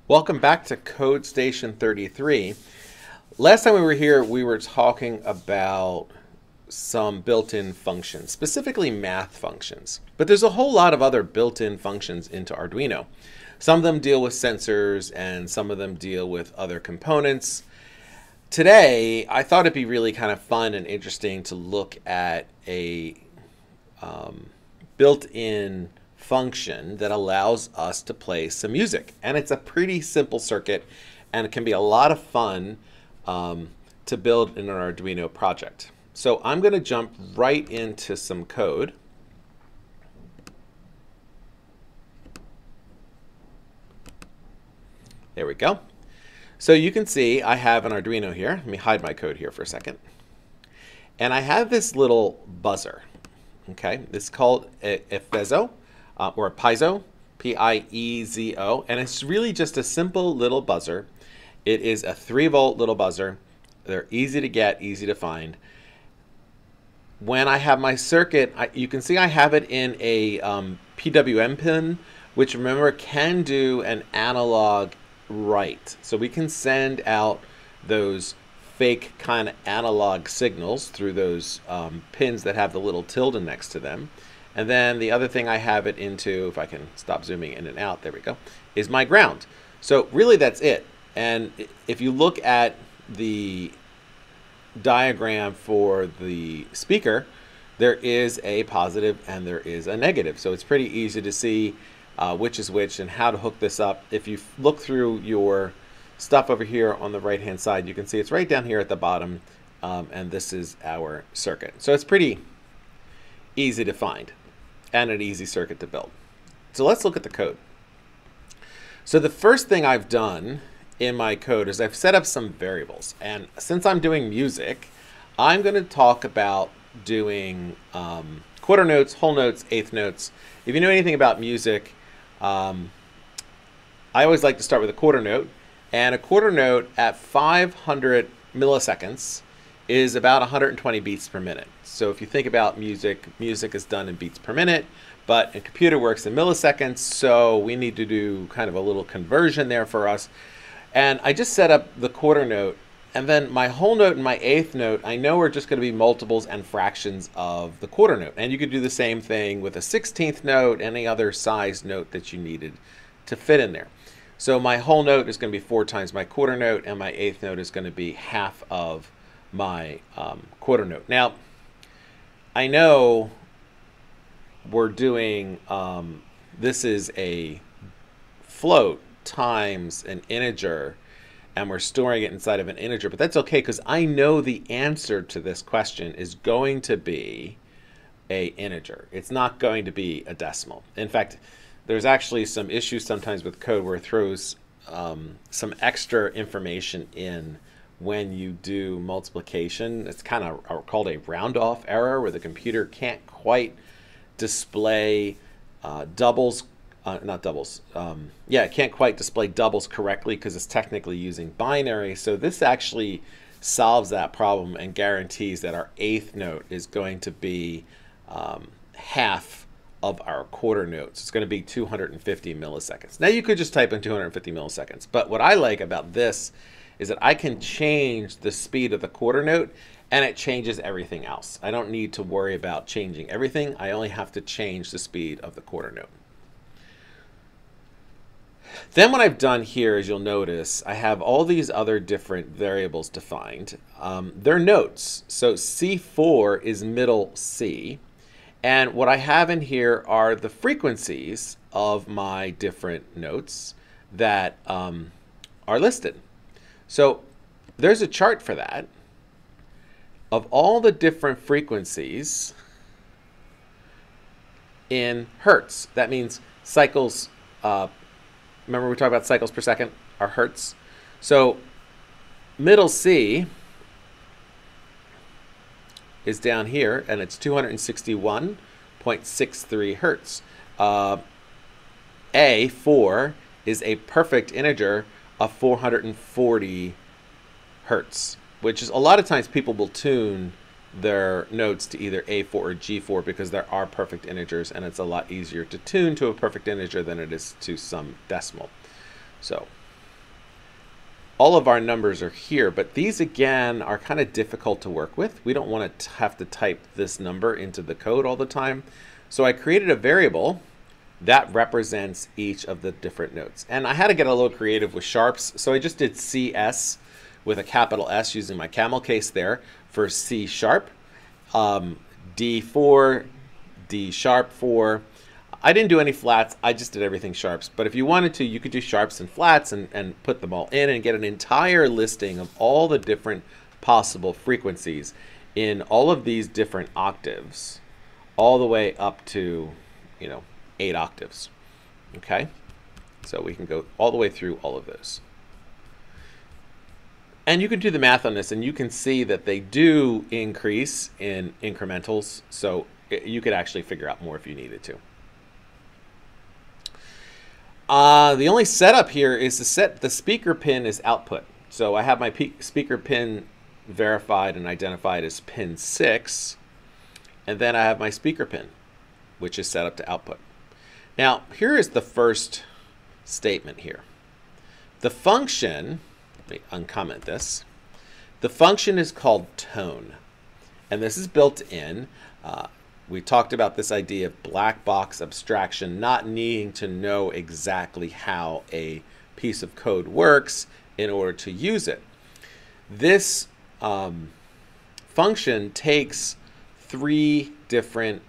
Welcome back to Code Station 33. Last time we were here, we were talking about some built-in functions, specifically math functions. But there's a whole lot of other built-in functions into Arduino. Some of them deal with sensors and some of them deal with other components. Today, I thought it'd be really kind of fun and interesting to look at a built-in function that allows us to play some music. And it's a pretty simple circuit, and it can be a lot of fun to build in an Arduino project. So I'm going to jump right into some code. There we go. So you can see I have an Arduino here. Let me hide my code here for a second. And I have this little buzzer. Okay, this is called a piezo, or a piezo, P-I-E-Z-O, and it's really just a simple little buzzer. It is a 3-volt little buzzer. They're easy to get, easy to find. When I have my circuit, you can see I have it in a PWM pin, which remember can do an analog write. So we can send out those fake kind of analog signals through those pins that have the little tilde next to them. And then the other thing I have it into, if I can stop zooming in and out, there we go, is my ground. So really that's it. And if you look at the diagram for the speaker, there is a positive and there is a negative. So it's pretty easy to see which is which and how to hook this up. If you look through your stuff over here on the right hand side, you can see it's right down here at the bottom, and this is our circuit. So it's pretty easy to find and an easy circuit to build. So let's look at the code. So the first thing I've done in my code is I've set up some variables, and since I'm doing music, I'm going to talk about doing quarter notes, whole notes, eighth notes. If you know anything about music, I always like to start with a quarter note. And a quarter note at 500 milliseconds is about 120 beats per minute. So if you think about music, music is done in beats per minute, but a computer works in milliseconds, so we need to do kind of a little conversion there for us. And I just set up the quarter note, and then my whole note and my eighth note, I know are just going to be multiples and fractions of the quarter note. And you could do the same thing with a 16th note, any other size note that you needed to fit in there. So my whole note is going to be 4 times my quarter note, and my eighth note is going to be half of my quarter note. Now, I know we're doing, this is a float times an integer, and we're storing it inside of an integer, but that's okay because I know the answer to this question is going to be a integer. It's not going to be a decimal. In fact, there's actually some issues sometimes with code where it throws some extra information in when you do multiplication. It's kind of called a round-off error, where the computer can't quite display doubles, not doubles. Yeah, it can't quite display doubles correctly because it's technically using binary. So this actually solves that problem and guarantees that our eighth note is going to be half of our quarter notes. It's going to be 250 milliseconds. Now you could just type in 250 milliseconds, but what I like about this is that I can change the speed of the quarter note and it changes everything else. I don't need to worry about changing everything. I only have to change the speed of the quarter note. Then what I've done here, as you'll notice, I have all these other different variables defined. They're notes. So C4 is middle C. And what I have in here are the frequencies of my different notes that are listed. So there's a chart for that of all the different frequencies in hertz. That means cycles, remember we talked about cycles per second, are hertz. So middle C is down here, and it's 261.63 hertz. A4 is a perfect integer of 440 hertz, which is a lot of times people will tune their notes to either A4 or G4 because there are perfect integers, and it's a lot easier to tune to a perfect integer than it is to some decimal. So all of our numbers are here, but these again are kind of difficult to work with. We don't want to have to type this number into the code all the time. So I created a variable that represents each of the different notes. And I had to get a little creative with sharps, so I just did CS with a capital S using my camel case there for C sharp, D4, D sharp 4. I didn't do any flats, I just did everything sharps. But if you wanted to, you could do sharps and flats and put them all in and get an entire listing of all the different possible frequencies in all of these different octaves, all the way up to, 8 octaves. Okay? So we can go all the way through all of those. And you can do the math on this, and you can see that they do increase in incrementals. So you could actually figure out more if you needed to. The only setup here is to set the speaker pin as output. So I have my speaker pin verified and identified as pin 6. And then I have my speaker pin, which is set up to output. Now, here is the first statement here. The function, let me uncomment this. The function is called tone. And this is built in. We talked about this idea of black box abstraction, not needing to know exactly how a piece of code works in order to use it. This function takes 3 different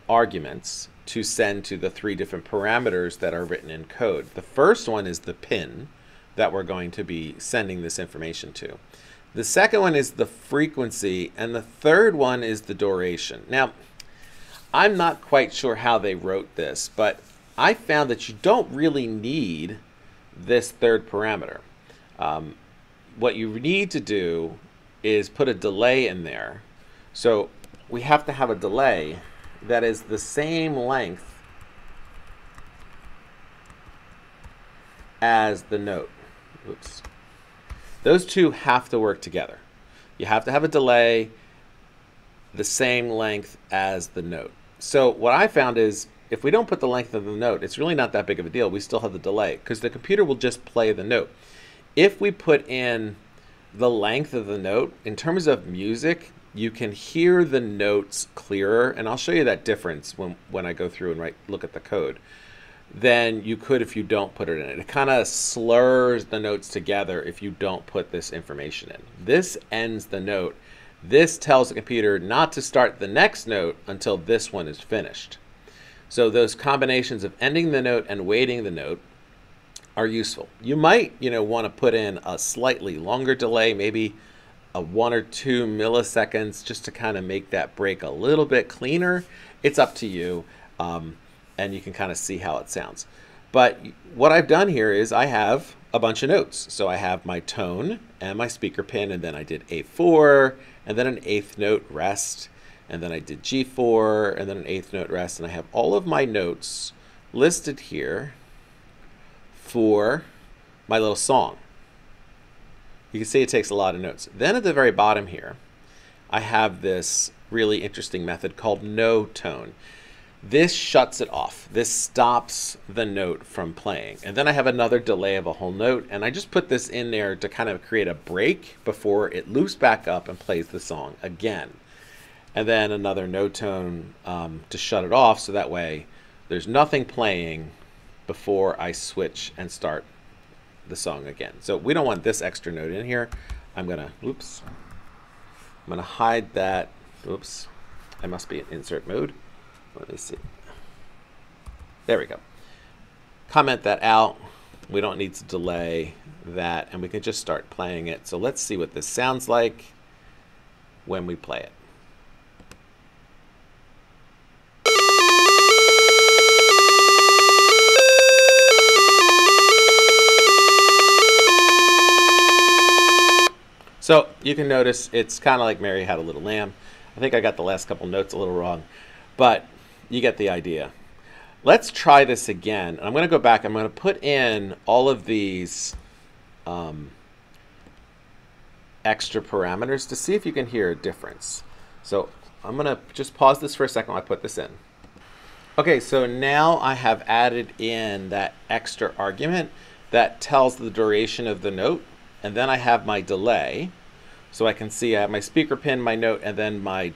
arguments to send to the 3 different parameters that are written in code. The first one is the pin that we're going to be sending this information to. The second one is the frequency, and the third one is the duration. Now, I'm not quite sure how they wrote this, but I found that you don't really need this third parameter. What you need to do is put a delay in there. So we have to have a delay that is the same length as the note. Oops. Those two have to work together. You have to have a delay the same length as the note. So what I found is if we don't put the length of the note, it's really not that big of a deal. We still have the delay because the computer will just play the note. If we put in the length of the note, in terms of music, you can hear the notes clearer, and I'll show you that difference when I go through and look at the code, than you could if you don't put it in. It kind of slurs the notes together if you don't put this information in. This ends the note. This tells the computer not to start the next note until this one is finished. So those combinations of ending the note and waiting the note are useful. You might, want to put in a slightly longer delay, maybe a 1 or 2 milliseconds, just to kind of make that break a little bit cleaner. It's up to you, and you can kind of see how it sounds. But what I've done here is I have a bunch of notes. So I have my tone and my speaker pin, and then I did A4, and then an 8th note rest, and then I did G4, and then an 8th note rest, and I have all of my notes listed here for my little song. You can see it takes a lot of notes. Then at the very bottom here, I have this really interesting method called no tone. This shuts it off. This stops the note from playing. And then I have another delay of a whole note, and I just put this in there to kind of create a break before it loops back up and plays the song again. And then another no tone to shut it off, so that way there's nothing playing before I switch and start the song again. So we don't want this extra note in here. I'm gonna hide that. Oops, I must be in insert mode. Let me see. There we go. Comment that out. We don't need to delay that, and we can just start playing it. So let's see what this sounds like when we play it. So you can notice it's kind of like Mary Had a Little Lamb. I think I got the last couple notes a little wrong, but you get the idea. Let's try this again. I'm going to go back. I'm going to put in all of these extra parameters to see if you can hear a difference. So I'm going to just pause this for a second while I put this in. Okay, so now I have added in that extra argument. that tells the duration of the note, and then I have my delay. So I can see I have my speaker pin, my note, and then my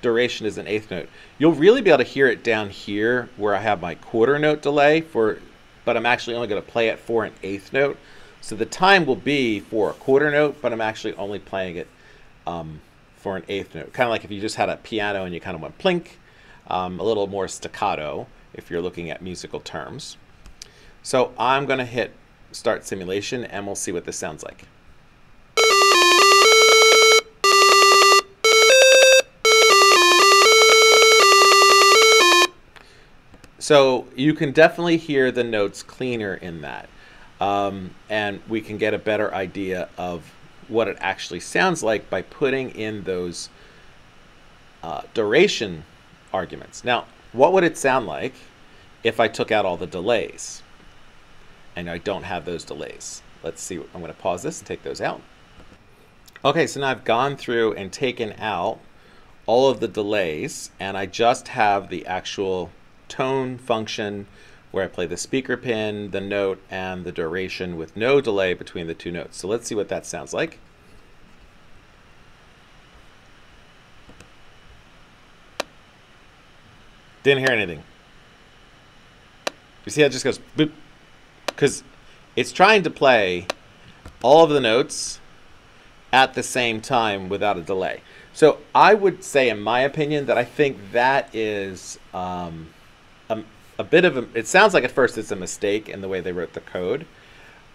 duration is an eighth note. You'll really be able to hear it down here where I have my quarter note delay but I'm actually only going to play it for an eighth note. So the time will be for a quarter note, but I'm actually only playing it for an eighth note. Kind of like if you just had a piano and you kind of went plink, a little more staccato if you're looking at musical terms. So I'm going to hit start simulation and we'll see what this sounds like. So you can definitely hear the notes cleaner in that. And we can get a better idea of what it actually sounds like by putting in those duration arguments. Now, what would it sound like if I took out all the delays? And I don't have those delays. Let's see. I'm going to pause this and take those out. Okay, so now I've gone through and taken out all of the delays, and I just have the actual tone function where I play the speaker pin, the note, and the duration with no delay between the two notes. So let's see what that sounds like. Didn't hear anything. You see how it just goes boop? Because it's trying to play all of the notes at the same time without a delay. So I would say, in my opinion, that I think that is a bit of a, it sounds like at first it's a mistake in the way they wrote the code,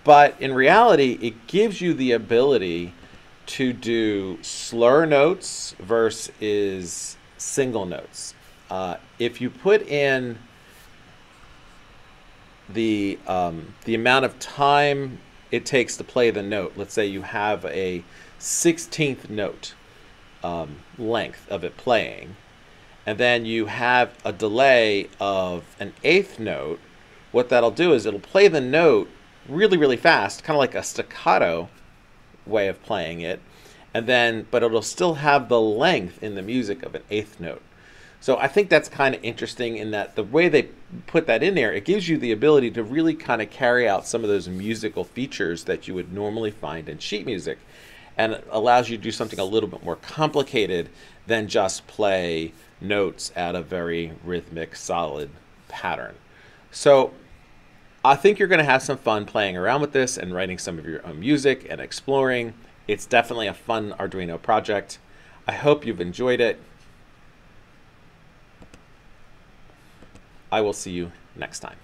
but in reality it gives you the ability to do slur notes versus single notes. If you put in the amount of time it takes to play the note, let's say you have a 16th note length of it playing, and then you have a delay of an eighth note, what that'll do is it'll play the note really, really fast, kind of like a staccato way of playing it, and then, but it'll still have the length in the music of an eighth note. So I think that's kind of interesting in that the way they put that in there, it gives you the ability to really kind of carry out some of those musical features that you would normally find in sheet music, and it allows you to do something a little bit more complicated than just play notes at a very rhythmic, solid pattern. So I think you're going to have some fun playing around with this and writing some of your own music and exploring. It's definitely a fun Arduino project. I hope you've enjoyed it. I will see you next time.